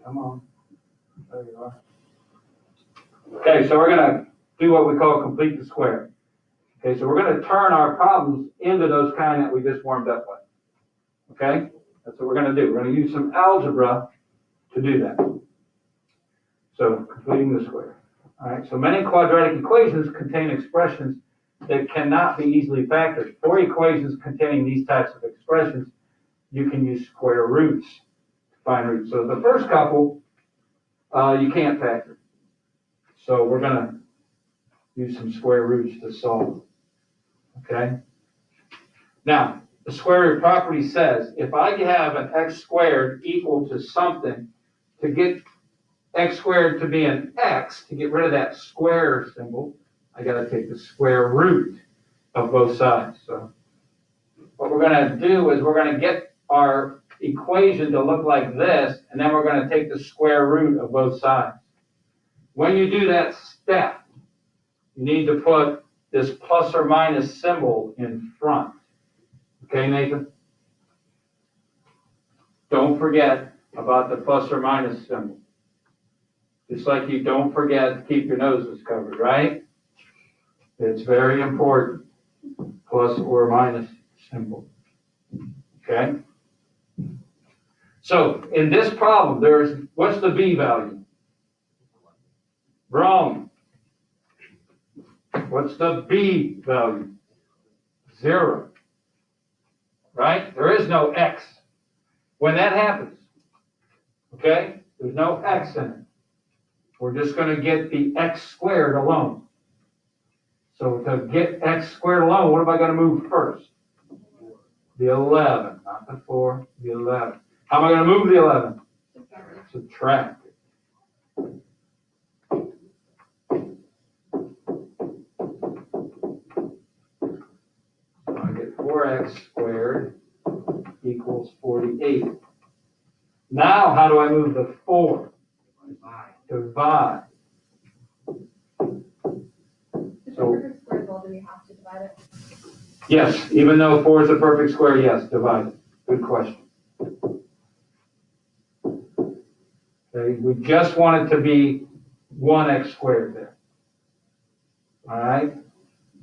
Come on. There you are. Okay, so we're going to do what we call complete the square. Okay, so we're going to turn our problems into those kind that we just warmed up with. Okay, that's what we're going to do. We're going to use some algebra to do that. So completing the square. All right, so many quadratic equations contain expressions that cannot be easily factored. For equations containing these types of expressions, you can use square roots to find roots. So the first couple, you can't factor. So we're going to use some square roots to solve. Okay? Now, the square root property says if I have an x squared equal to something, to get x squared to be an x, to get rid of that square symbol, I got to take the square root of both sides. So what we're going to do is we're going to get our equation to look like this, and then we're going to take the square root of both sides. When you do that step, you need to put this plus or minus symbol in front. Okay, Nathan? Don't forget about the plus or minus symbol. Just like you don't forget to keep your noses covered, right? It's very important. Plus or minus symbol. Okay? So, in this problem, what's the b value? Wrong. What's the b value? 0. Right? There is no x. When that happens, okay, there's no x in it. We're just going to get the x squared alone. So to get x squared alone, what am I going to move first? The 11, not the 4, the 11. How am I going to move the 11? Subtract it. So I get 4x squared equals 48. Now, how do I move the 4? Divide. So, perfect square rule, do we have to divide it? Yes, even though 4 is a perfect square, yes, divide it. Good question. Okay, we just want it to be 1x squared there. All right?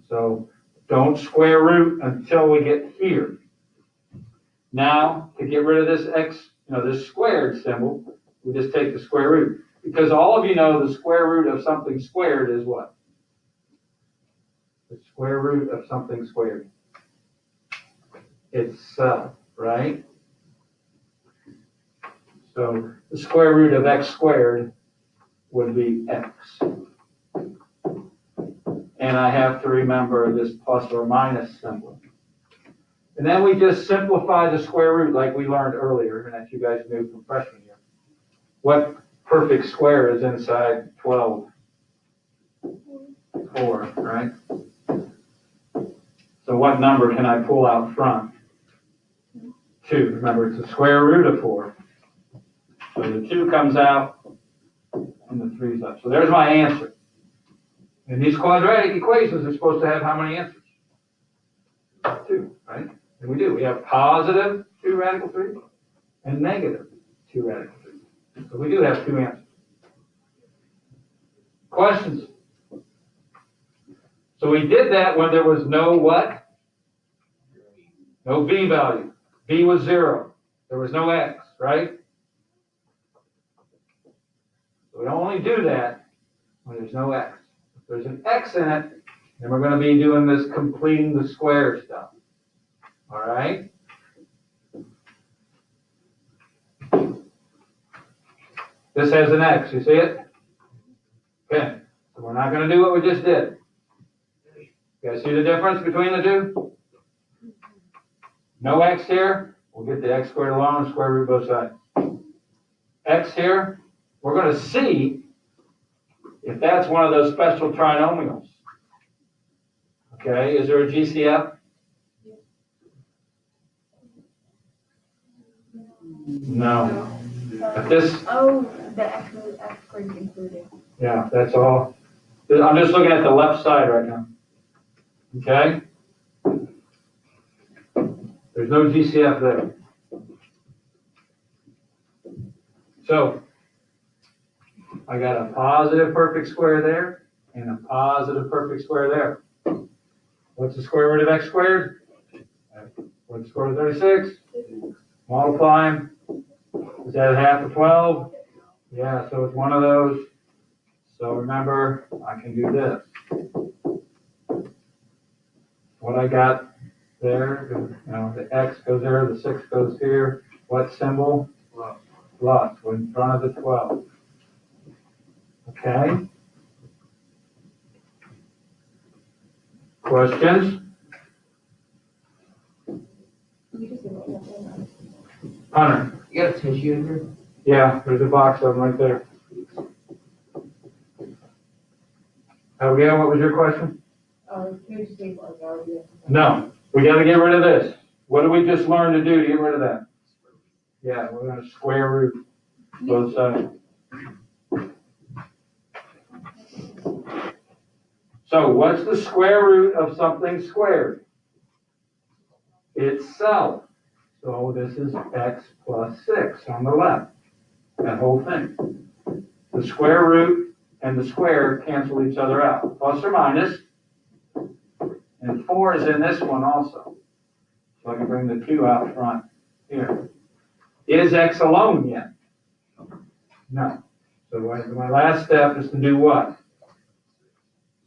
So don't square root until we get here. Now, to get rid of this x, this squared symbol, we just take the square root. Because all of you know the square root of something squared is what? The square root of something squared. Itself, right? So the square root of x squared would be x. And I have to remember this plus or minus symbol. And then we just simplify the square root like we learned earlier, and that you guys knew from freshman year. What perfect square is inside 12? 4, right? So what number can I pull out front? 2. Remember, it's the square root of 4. So the 2 comes out, and the 3 is up. So there's my answer. And these quadratic equations are supposed to have how many answers? 2, right? And we do. We have positive 2 radical 3 and negative 2 radical 3. So we do have 2 answers. Questions? So we did that when there was no what? No b value. B was 0. There was no x, right? So we only do that when there's no x. If there's an x in it, then we're going to be doing this completing the square stuff. All right? This has an x. You see it? Okay. So we're not going to do what we just did. You guys see the difference between the two? No x here. We'll get the x squared alone and square root both sides. X here. We're going to see if that's one of those special trinomials. Okay. Is there a GCF? No. If this. Oh, the x squared is included. Yeah, that's all. I'm just looking at the left side right now. Okay? There's no GCF there. So, I got a positive perfect square there and a positive perfect square there. What's the square root of x squared? What's the square root of 36? Multiply them. Is that half of 12? Yeah, so it's one of those. So remember, I can do this. What I got there, the x goes there, the 6 goes here. What symbol? Plus. We're in front of the 12. Okay? Questions? You just did it. Hunter? You got a tissue in here? Yeah, there's a box of them right there. Abigail, what was your question? Can you just leave like already? No, we gotta get rid of this. What did we just learn to do to get rid of that? Yeah, we're gonna square root both sides. So what's the square root of something squared? Itself. So this is x plus 6 on the left. That whole thing. The square root and the square cancel each other out. Plus or minus. And 4 is in this one also. So I can bring the 2 out front here. Is x alone yet? No. So my last step is to do what?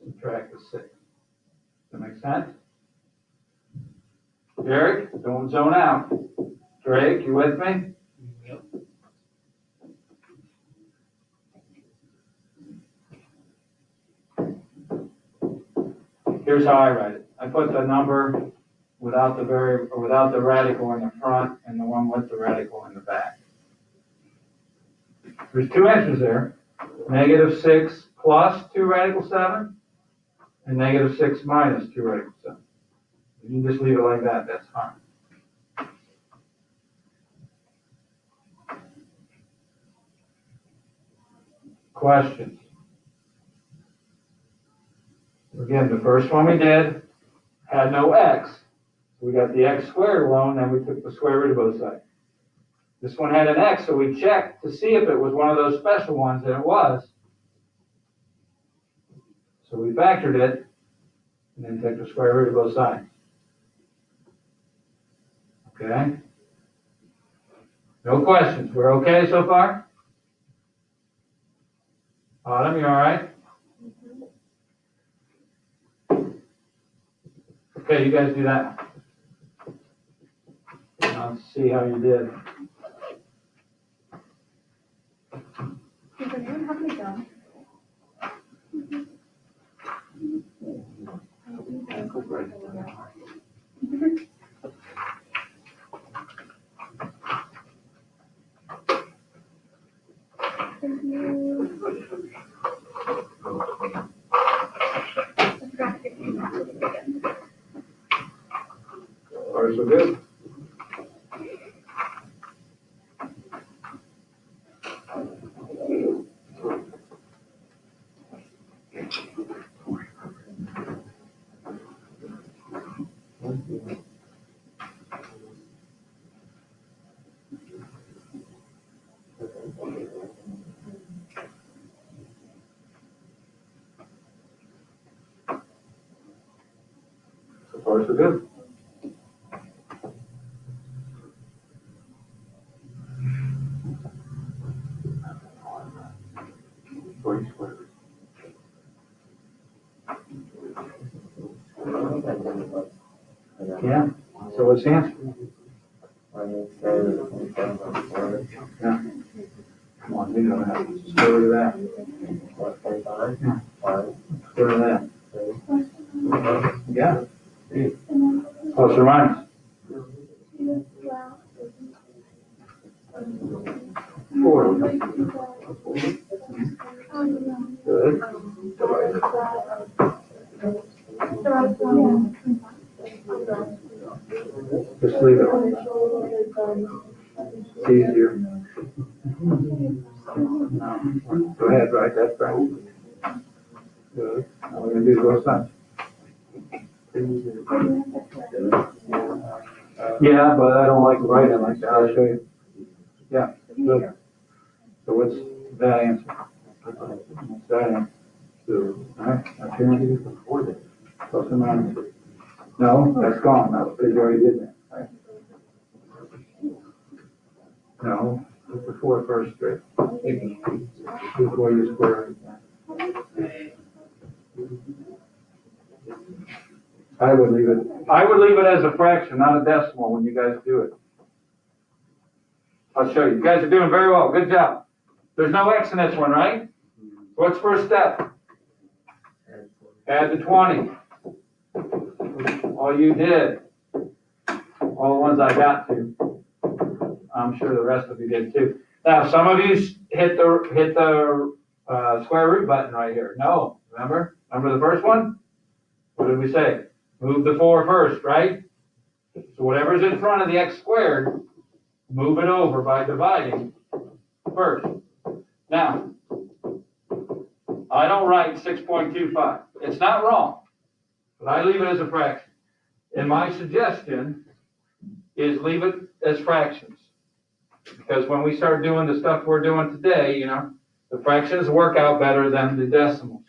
Subtract the 6. Does that make sense? Derek, don't zone out. Drake, you with me? Yep. Here's how I write it. I put the number without the radical in the front and the one with the radical in the back. There's 2 answers there. Negative 6 plus 2 radical 7 and negative 6 minus 2 radical 7. You can just leave it like that, that's fine. Questions? Again, the first one we did had no x. We got the x squared alone, then we took the square root of both sides. This one had an x, so we checked to see if it was one of those special ones, and it was. So we factored it, and then took the square root of both sides. Okay? No questions. We're okay so far? Autumn, you all right? Okay, you guys do that. I'll see how you did. Does anyone have any gum? Thank you. I forgot to get you again. All right, so good. So far, so good. Yeah. So what's the answer? Yeah. Come on, you know that. Square root of that. Yeah. Square root of that. Yeah. Plus or minus? Four. Good. Just leave it. It's easier. Go ahead, write that down. Good. Now we're gonna do both sides. Yeah, but I don't like writing like that. I'll show you. Yeah, good. So what's that answer? That, alright, up here. Plus or minus. No, that's gone, that's because you already did that, right? No, put the 4 first straight. Before you square it. I would leave it as a fraction, not a decimal when you guys do it. I'll show you. You guys are doing very well. Good job. There's no X in this one, right? What's first step? Add the 20. All you did. All the ones I got to. I'm sure the rest of you did too. Now, some of you hit the square root button right here. No, remember? Remember the first one? What did we say? Move the 4 first, right? So whatever's in front of the x squared, move it over by dividing first. Now, I don't write 6.25. It's not wrong, but I leave it as a fraction. And my suggestion is leave it as fractions. Because when we start doing the stuff we're doing today, you know, the fractions work out better than the decimals.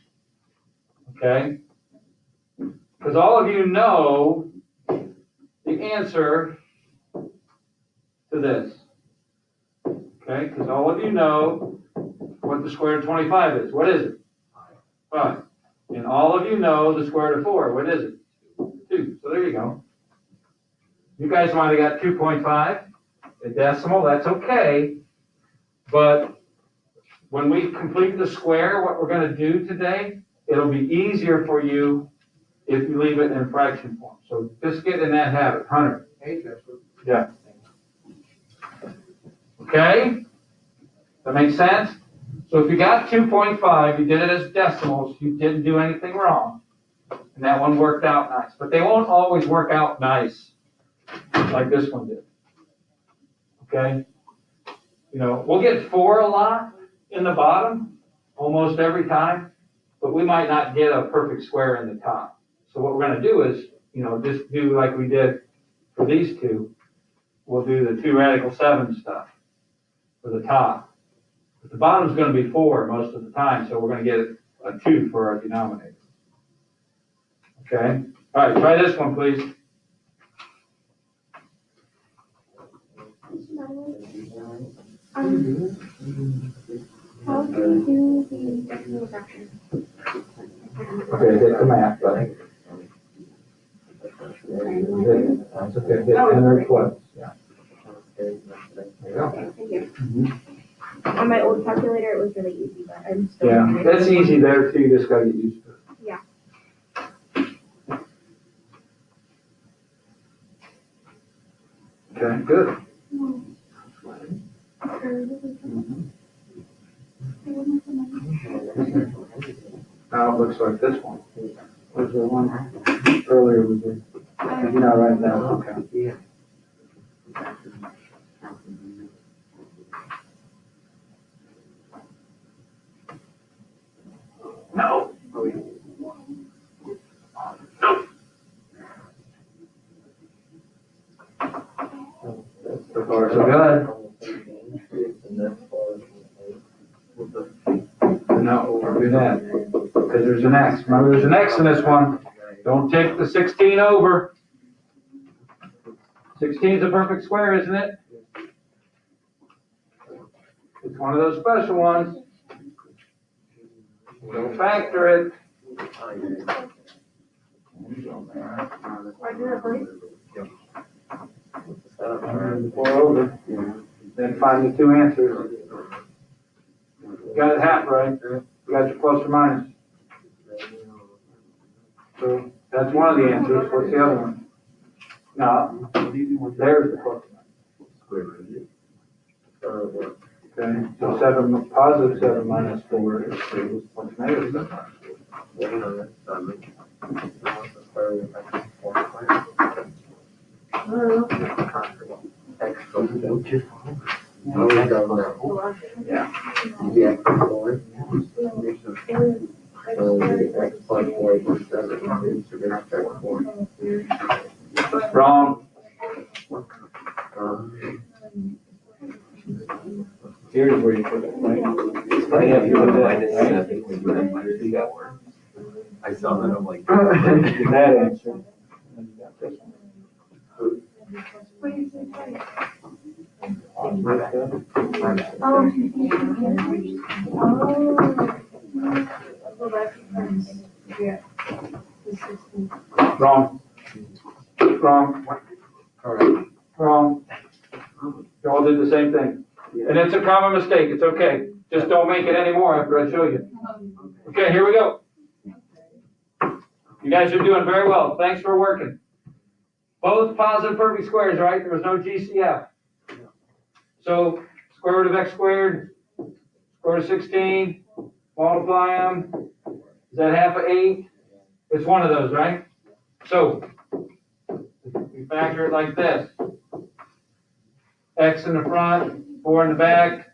Okay? Because all of you know the answer to this. Okay? Because all of you know what the square root of 25 is. What is it? 5. And all of you know the square root of 4. What is it? 2. So there you go. You guys might have got 2.5. A decimal, that's okay. But when we complete the square, what we're going to do today, it'll be easier for you if you leave it in fraction form. So just get in that habit. Hunter. Yeah. Okay? That makes sense? So if you got 2.5, you did it as decimals, you didn't do anything wrong. And that one worked out nice. But they won't always work out nice like this one did. Okay? You know, we'll get 4 a lot in the bottom, almost every time, but we might not get a perfect square in the top. So what we're going to do is, you know, just do like we did for these two. We'll do the 2 radical 7 stuff for the top. But the bottom's going to be 4 most of the time, so we're going to get a 2 for our denominator. Okay? All right, try this one, please. How do you do the decimal fraction? Okay, hit the math button. That's okay, hit enter twice. Yeah. There you go. Okay, thank you. On my old calculator, it was really easy, but I'm still. Yeah, that's easy there too, you just gotta get used to it. Yeah. Okay, good. Now it looks like this one. Was there one earlier we did? You're not right now, okay. No. So far, so good. No, don't do that, because there's an X. Remember, there's an X in this one. Don't take the 16 over. 16 is a perfect square, isn't it? It's one of those special ones. Don't factor it. Four over. Then find the 2 answers. You got it half right. You got your plus or minus. So that's one of the answers. What's the other one? No, there's the plus or minus. Okay, so 7, positive 7 minus 4 is 3. What's negative 7 minus 4? Wrong. Here's where you put it, right? funny how you Right? minus 7 when you had minus 4. I saw that, I'm like. That answer. And you got this one. Wrong. Wrong. Wrong. You all did the same thing. And it's a common mistake. It's okay. Just don't make it anymore after I show you. Okay, here we go. You guys are doing very well. Thanks for working. Both positive perfect squares, right? There was no GCF. So square root of x squared, square root of 16, multiply them. Is that half of 8? It's one of those, right? So we factor it like this. X in the front, 4 in the back,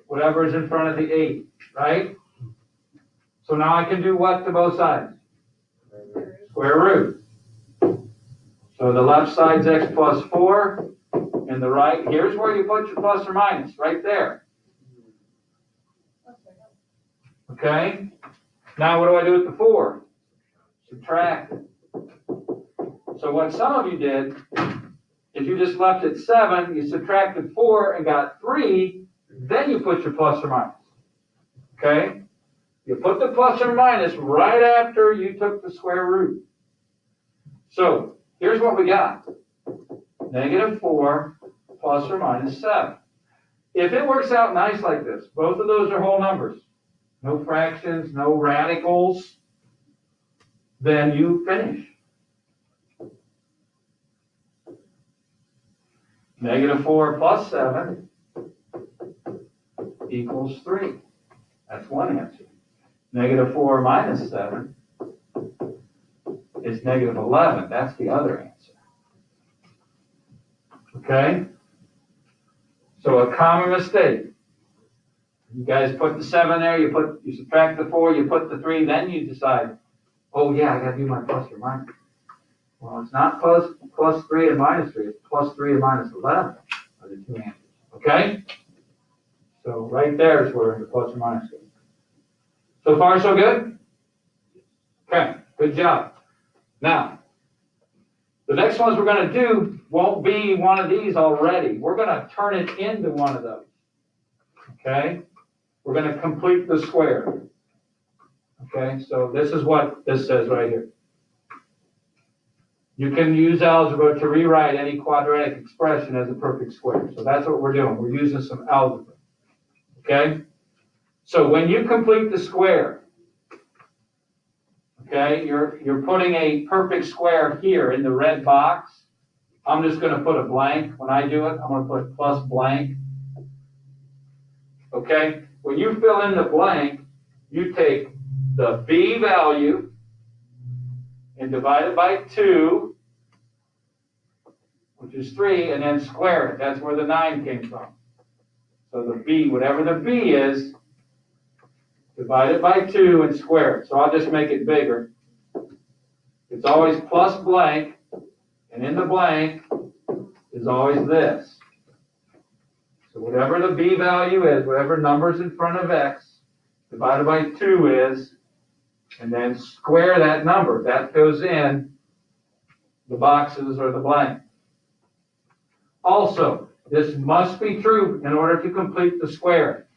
whatever is in front of the 8, right? So now I can do what to both sides? Square root. So the left side's x plus 4, and the right, here's where you put your plus or minus, right there. Okay? Now what do I do with the 4? Subtract it. So what some of you did, is you just left it 7, you subtracted 4 and got 3, then you put your plus or minus. Okay? You put the plus or minus right after you took the square root. So here's what we got. Negative 4 plus or minus 7. If it works out nice like this, both of those are whole numbers. No fractions, no radicals. Then you finish. Negative 4 plus 7 equals 3. That's one answer. Negative 4 minus 7 is negative 11. That's the other answer. Okay? So a common mistake. You guys put the 7 there, you subtract the 4, you put the 3, then you decide, oh yeah, I gotta do my plus or minus. Well, it's not plus 3 and minus 3, it's plus 3 and minus 11 are the two answers. Okay? So right there is where the plus or minus goes. So far, so good? Okay, good job. Now, the next ones we're going to do won't be one of these already. We're going to turn it into one of those. Okay? We're going to complete the square. Okay, so this is what this says right here. You can use algebra to rewrite any quadratic expression as a perfect square. So that's what we're doing. We're using some algebra. Okay? So when you complete the square, okay, you're putting a perfect square here in the red box. I'm just going to put a blank. When I do it, I'm going to put plus blank. Okay? When you fill in the blank, you take the b value and divide it by 2, which is 3, and then square it. That's where the 9 came from. So the b, whatever the b is, divide it by 2 and square it. So I'll just make it bigger. It's always plus blank, and in the blank is always this. So whatever the b value is, whatever number's in front of x, divided by 2 is, and then square that number. That goes in the boxes or the blank. Also, this must be true in order to complete the square.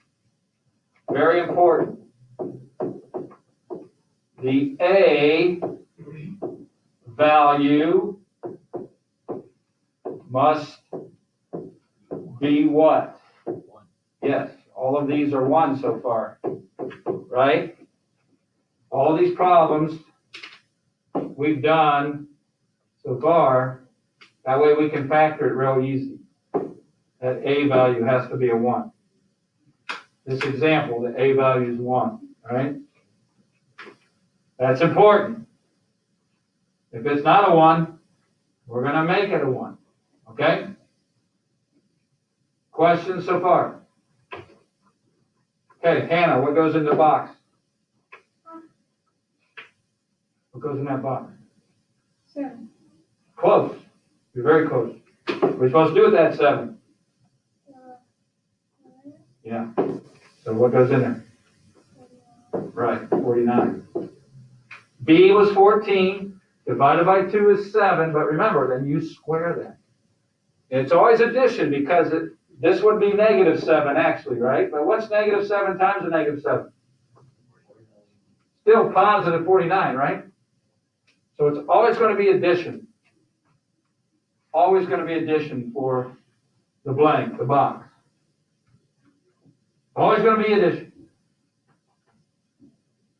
Very important. The a value must be what? Yes, all of these are 1 so far, right? All these problems we've done so far, that way we can factor it real easy. That a value has to be a 1. This example, the a value is 1, right? That's important. If it's not a 1, we're going to make it a 1, okay? Questions so far? Okay, Hannah, what goes in the box? What goes in that box? 7. Close. You're very close. What are we supposed to do with that 7? Yeah. So So what goes in there? Right, 49. B was 14, divided by 2 is 7, but remember, then you square that. It's always addition because this would be -7 actually, right? But what's -7 times a -7? Still positive 49, right? So it's always going to be addition. Always going to be addition for the blank, the box. Always going to be addition.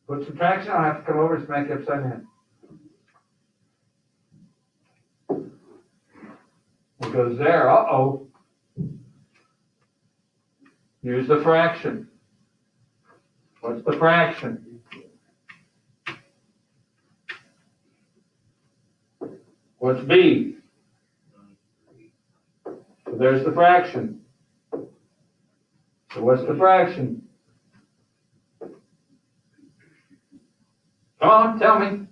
Put subtraction, I'll have to come over and smack you upside the head. It goes there, uh-oh. Use the fraction. What's the fraction? What's B? So there's the fraction. So what's the fraction? Come on, tell me.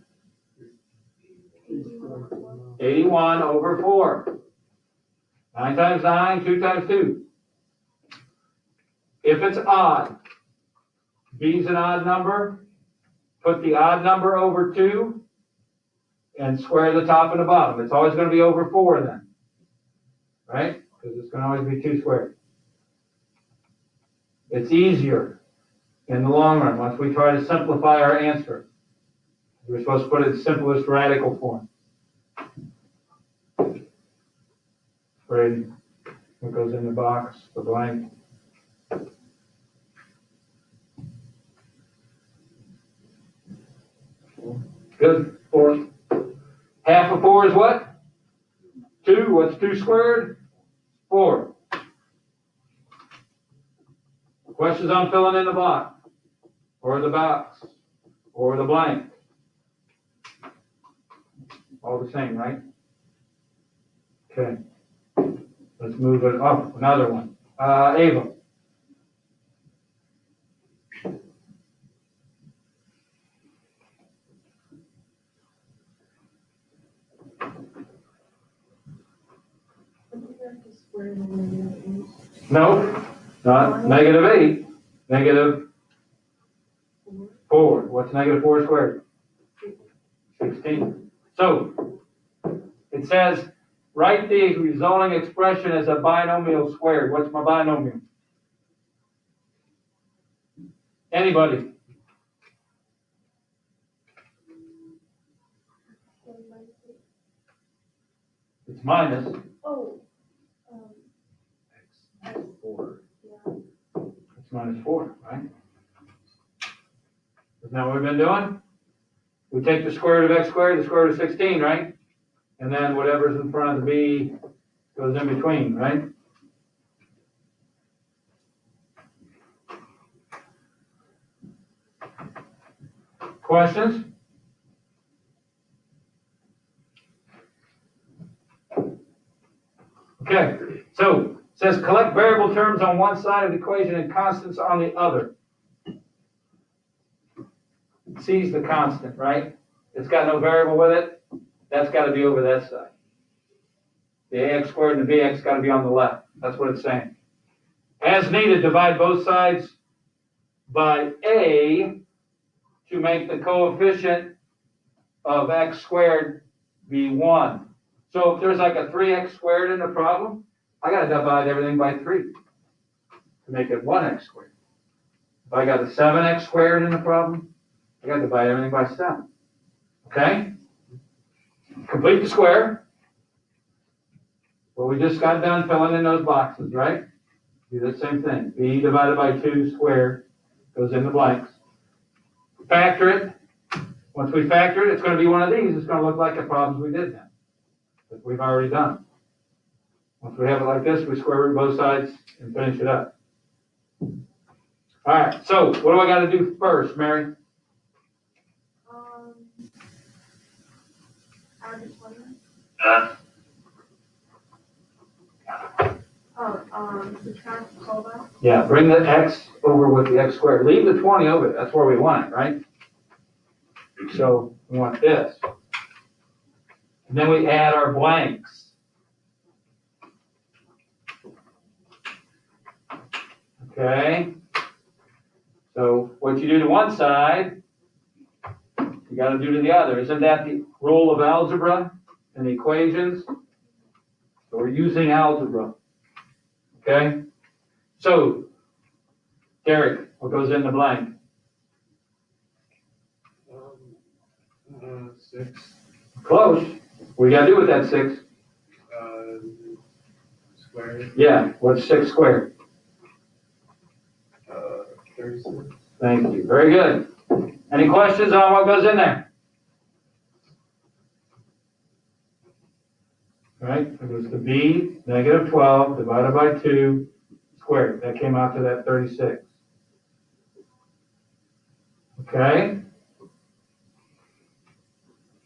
81 over 4. 9 times 9, 2 times 2. If it's odd, B's an odd number, put the odd number over 2 and square the top and the bottom. It's always going to be over 4 then, right? Because it's going to always be 2 squared. It's easier in the long run once we try to simplify our answer. We're supposed to put it in simplest radical form. Right? What goes in the box, the blank. Good. 4. Half of 4 is what? 2. What's 2 squared? 4. Questions on filling in the box, or the box, or the blank. All the same, right? Okay. Let's move it up. Another one. Ava. No, not -8. -4. What's -4 squared? 16. So, it says, write the resulting expression as a binomial squared. What's my binomial? Anybody? It's minus. Oh. X4. Yeah. It's -4, right? Isn't that what we've been doing? We take the square root of x squared, the square root of 16, right? And then whatever's in front of the b goes in between, right? Questions? Okay, so it says collect variable terms on one side of the equation and constants on the other. C's the constant, right? It's got no variable with it. That's got to be over that side. The ax squared and the bx got to be on the left. That's what it's saying. As needed, divide both sides by a to make the coefficient of x squared be 1. So if there's like a 3x squared in the problem, I got to divide everything by 3 to make it 1x squared. If I got a 7x squared in the problem, I got to divide everything by 7. Okay? Complete the square. Well, we just got done filling in those boxes, right? Do the same thing. B divided by 2 squared goes in the blanks. Factor it. Once we factor it, it's going to be one of these. It's going to look like the problems we did then, that we've already done. Once we have it like this, we square root both sides and finish it up. All right, so what do I got to do first, Mary? Add the 20. Subtract all that. Yeah, bring the x over with the x squared. Leave the 20 over. That's where we want it, right? So we want this. And then we add our blanks. Okay. So what you do to one side, you gotta do to the other. Isn't that the rule of algebra and equations? So we're using algebra, okay? So, Derek, what goes in the blank? 6, Close. What do you gotta do with that 6? squared, Yeah, what's 6 squared? 36. Thank you, very good. Any questions on what goes in there? All right, it goes to b, negative 12 divided by 2 squared. That came out to that 36. Okay?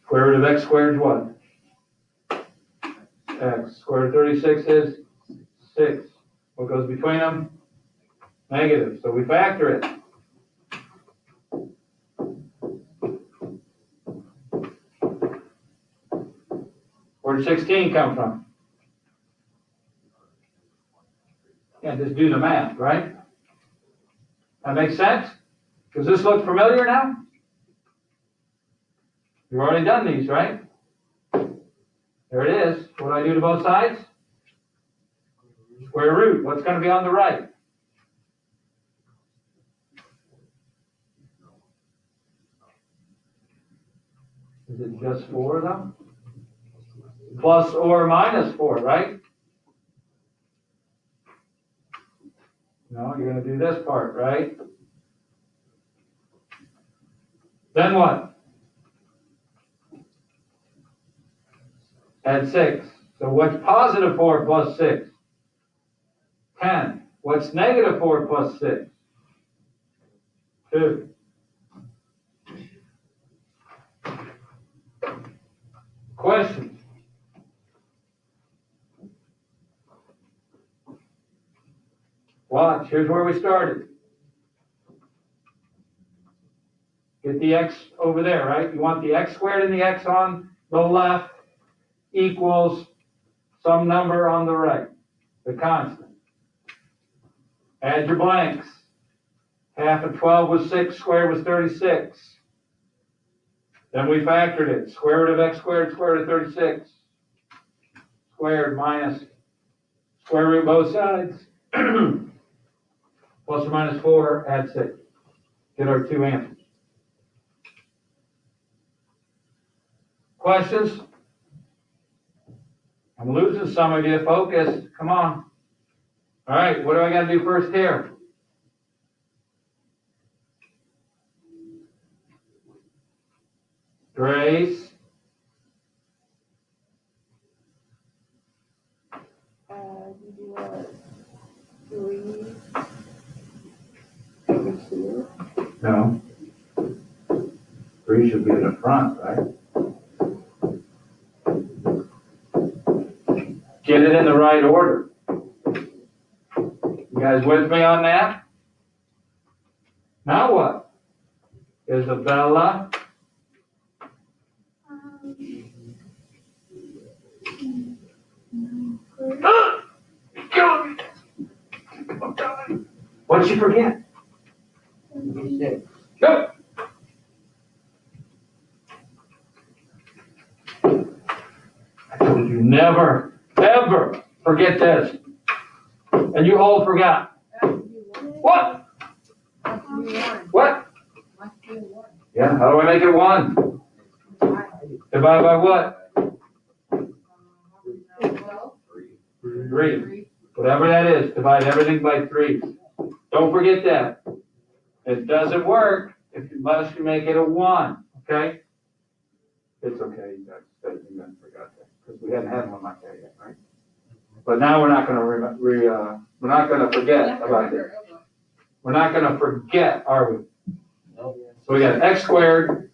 Square root of x squared is what? X. Square root of 36 is 6. What goes between them? Negative. So we factor it. Where did 16 come from? Yeah, just do the math, right? That makes sense? Does this look familiar now? You've already done these, right? There it is. What do I do to both sides? Square root. What's going to be on the right? Is it just 4 though? Plus or minus 4, right? No, you're going to do this part, right? Then what? Add 6. So what's positive 4 plus 6? 10. What's negative 4 plus 6? 2. Questions? Watch, here's where we started. Get the x over there, right? You want the x squared and the x on the left equals some number on the right, the constant. Add your blanks. Half of 12 was 6, squared was 36. Then we factored it. Square root of x squared, square root of 36. Squared minus square root both sides. Plus or minus 4, add 6. Get our 2 answers. Questions? I'm losing some of you. Focus. Come on. All right, what do I got to do first here? Grace. You do a 3 over 2. No. 3 should be in the front, right? Get it in the right order. You guys with me on that? Now what? Isabella? What did she forget? Go! I told you never, ever forget this. And you all forgot. What? What? Yeah, how do I make it 1? Divide by what? 3. Whatever that is, divide everything by 3. Don't forget that. It doesn't work unless you make it a 1, okay? It's okay, you guys forgot that, because we hadn't had one like that yet, right? But now we're not gonna we're not gonna forget about it. We're not gonna forget, are we? No. So we got x squared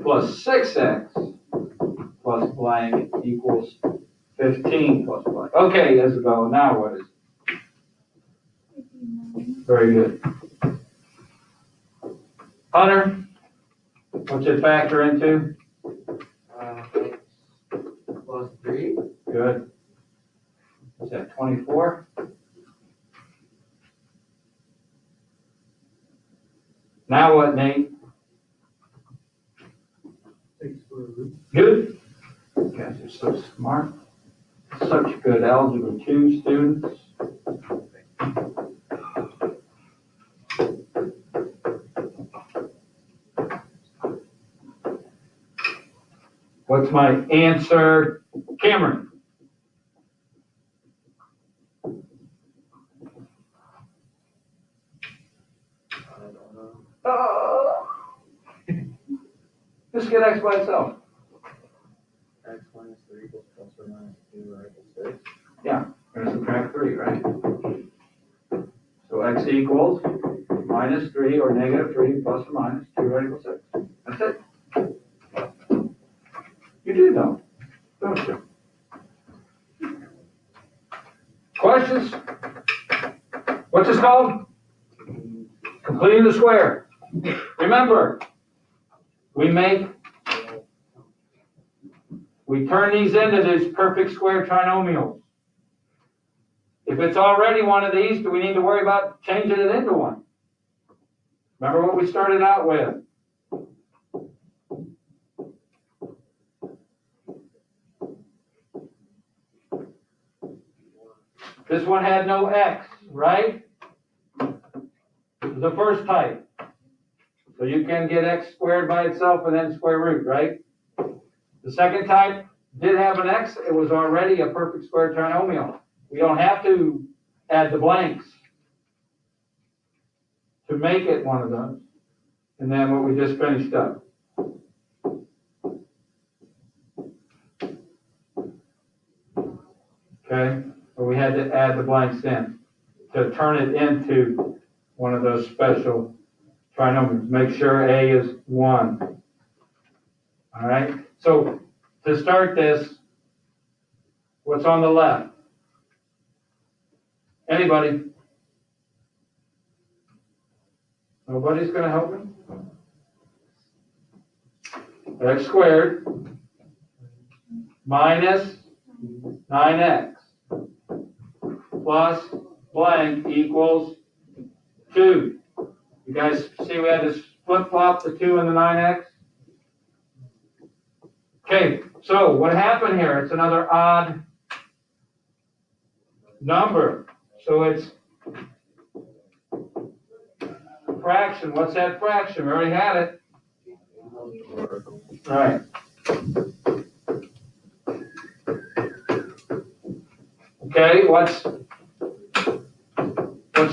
plus 6x plus blank equals 15 plus blank. Okay, Isabel, now what is it? Very good. Hunter, what's it factor into? X plus 3. Good. What's that, 24? Now what, Nate? Thanks for Good. You guys are so smart. Such good Algebra 2 students. What's my answer, Cameron? I don't know. Just get x by itself. X minus 3 equals plus or minus 2 or equals 6. We're gonna subtract 3, right? So x equals minus 3 or negative 3 plus or minus 2 or equals 6. That's it. You do know, don't you? Questions? What's this called? Completing the square. Remember, we turn these into these perfect square trinomials. If it's already one of these, do we need to worry about changing it into one? Remember what we started out with? This one had no x, right? This is the first type. So you can get x squared by itself and then square root, right? The second type did have an x. It was already a perfect square trinomial. We don't have to add the blanks to make it one of those. And then what we just finished up. Okay? But we had to add the blanks in to turn it into one of those special trinomials. Make sure A is 1. All right? So to start this, what's on the left? Anybody? Nobody's going to help me? X squared minus 9x plus blank equals 2. You guys see we had to flip-flop the 2 and the 9x? Okay, so what happened here? It's another odd number. So it's a fraction. What's that fraction? We already had it. Right. Okay, what's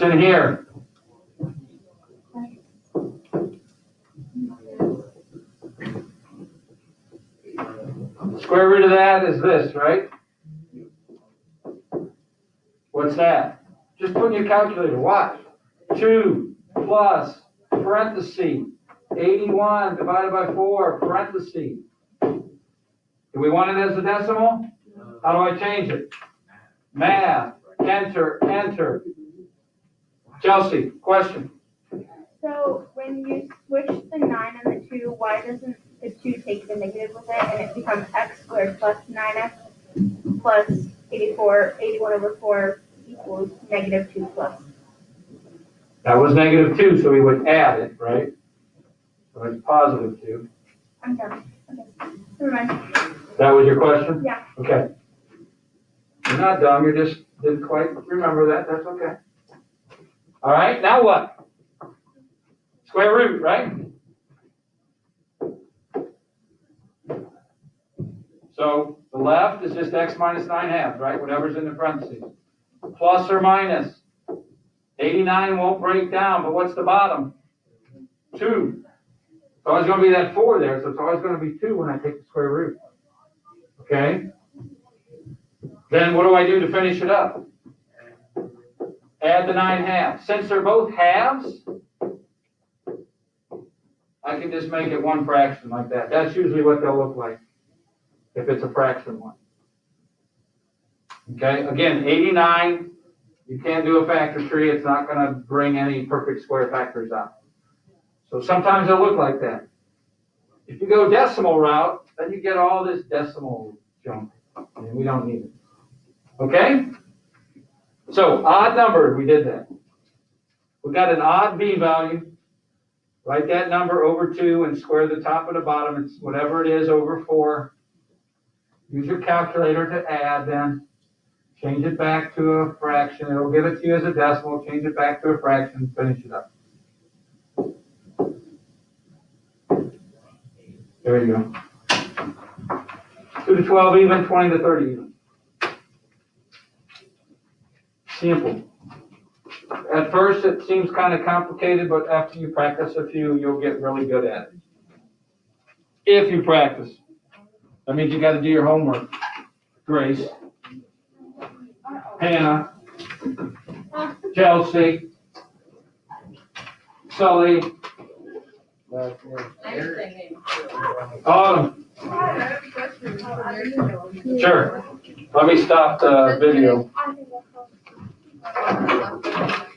in here? Square root of that is this, right? What's that? Just put in your calculator. Watch. 2 plus parenthesis 81 divided by 4 parenthesis. Do we want it as a decimal? How do I change it? Math. Enter. Enter. Chelsea, question. So when you switch the 9 and the 2, why doesn't the 2 take the negative with it and it becomes x squared plus 9x plus 81 over 4 equals negative 2 plus? That was negative 2, so we would add it, right? So it's positive 2. I'm done. Okay. Never mind. That was your question? Yeah. Okay. You're not dumb, you just didn't quite remember that. That's okay. All right, now what? Square root, right? So the left is just x minus 9/2, right? Whatever's in the parentheses. Plus or minus. 89 won't break down, but what's the bottom? 2. It's always going to be that 4 there, so it's always going to be 2 when I take the square root. Okay? Then what do I do to finish it up? Add the 9/2. Since they're both halves, I can just make it one fraction like that. That's usually what they'll look like if it's a fraction one. Okay? Again, 89, you can't do a factor tree. It's not going to bring any perfect square factors out. So sometimes they'll look like that. If you go decimal route, then you get all this decimal junk, and we don't need it. Okay? So odd number, we did that. We got an odd b value. Write that number over 2 and square the top and the bottom. It's whatever it is over 4. Use your calculator to add then. Change it back to a fraction. It'll give it to you as a decimal. Change it back to a fraction. Finish it up. There you go. 2 to 12 even, 20 to 30 even. Simple. At first, it seems kind of complicated, but after you practice a few, you'll get really good at it. If you practice. That means you got to do your homework. Grace, Hannah, Chelsea, Sully, Autumn. Sure. Let me stop the video.